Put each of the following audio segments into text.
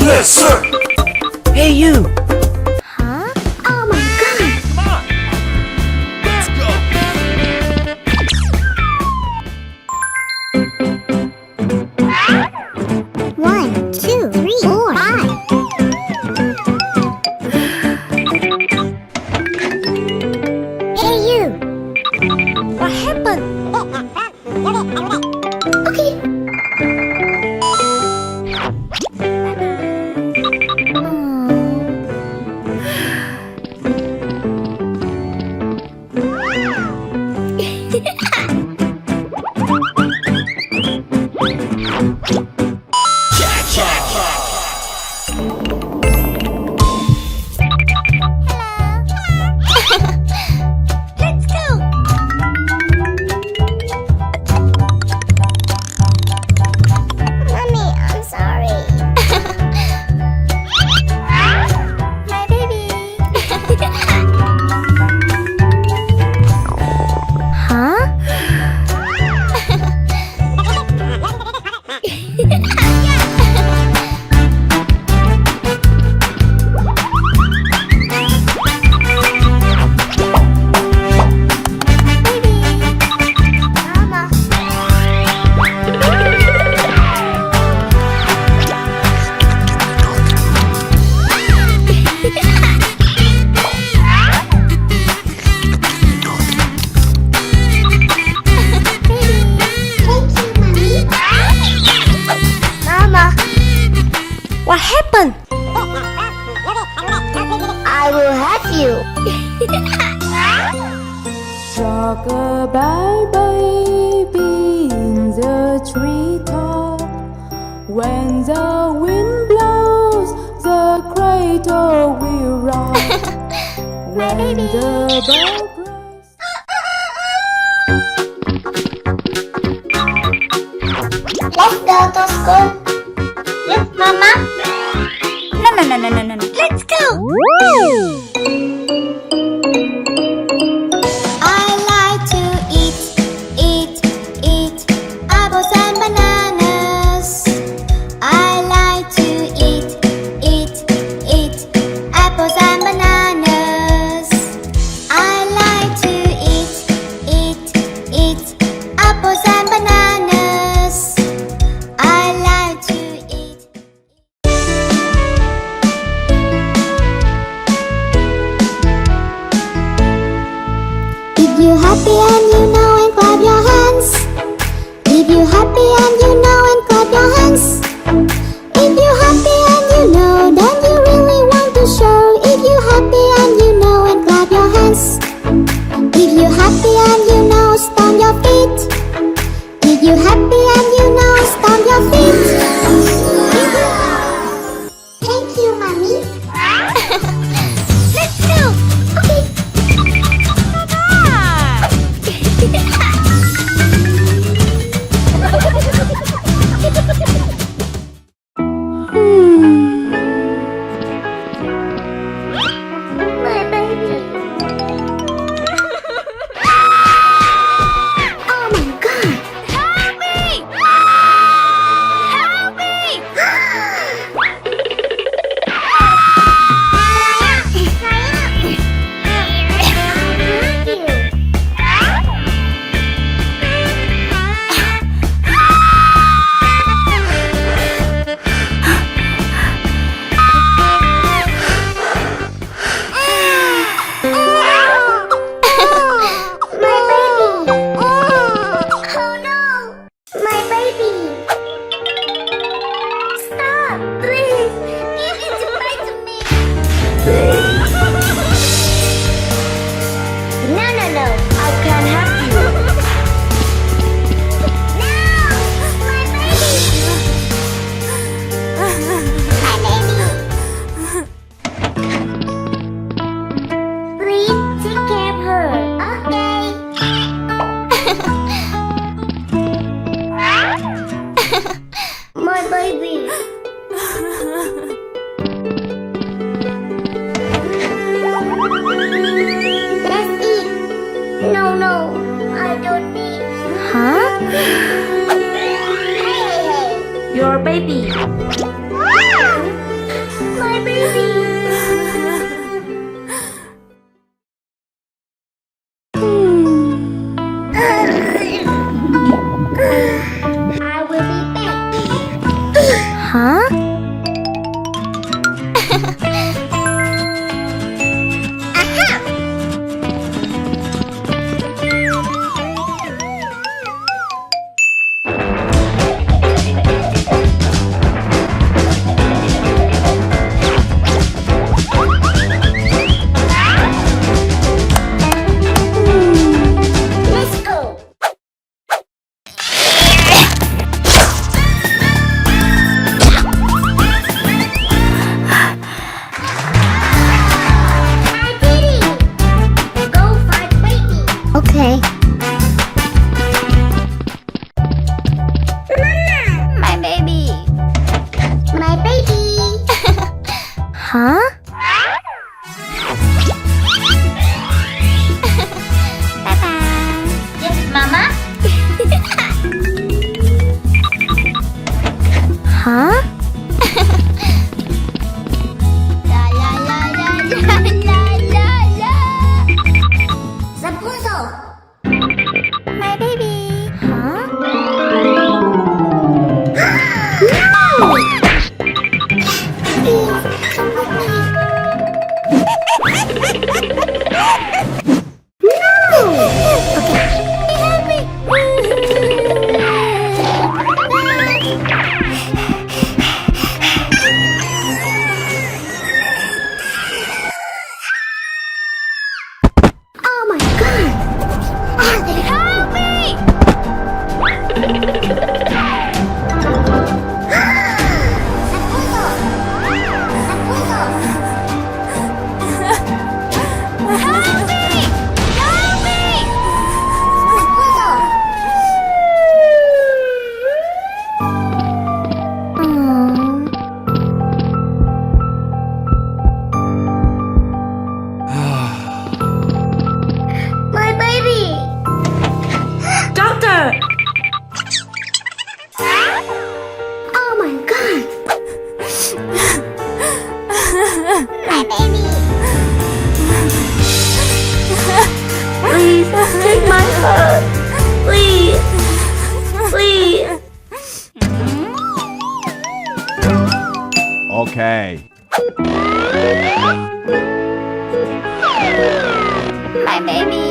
Yes, sir! Hey, you! Huh? Oh my god! Come on! Let's go! 1, 2, 3, 4, 5. Hey, you! What happened? Okay. What happened? I will have you. Rock-a-bye baby in the treetop. When the wind blows, the cradle will rock. When the bell cries. Let's go to school. Yes, Mama. No. Let's go. I like to eat apples and bananas. I like to eat apples and bananas. I like to eat apples and bananas. I like to eat. No, no, no. I can't help you. No! My baby! My baby! Please take care of her. Okay. My baby. Let's eat. No, no, I don't need. Huh? Hey. Your baby. My baby. I will be back. Huh? Let's go. I did it. Go find baby. Okay. Mama. My baby. My baby. Huh? Bye-bye. Yes, mama. Huh? La la la la la la la la. Rapunzel. My baby. Huh? Please come with me. Oh my god! Help me! Help me! Help me! My baby! Doctor! Oh my god! My baby! Please take my heart. Please. Please. Okay. My baby.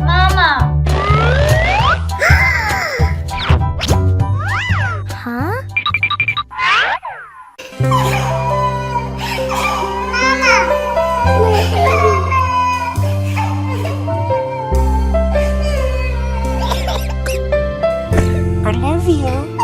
Mama! Huh? I love you.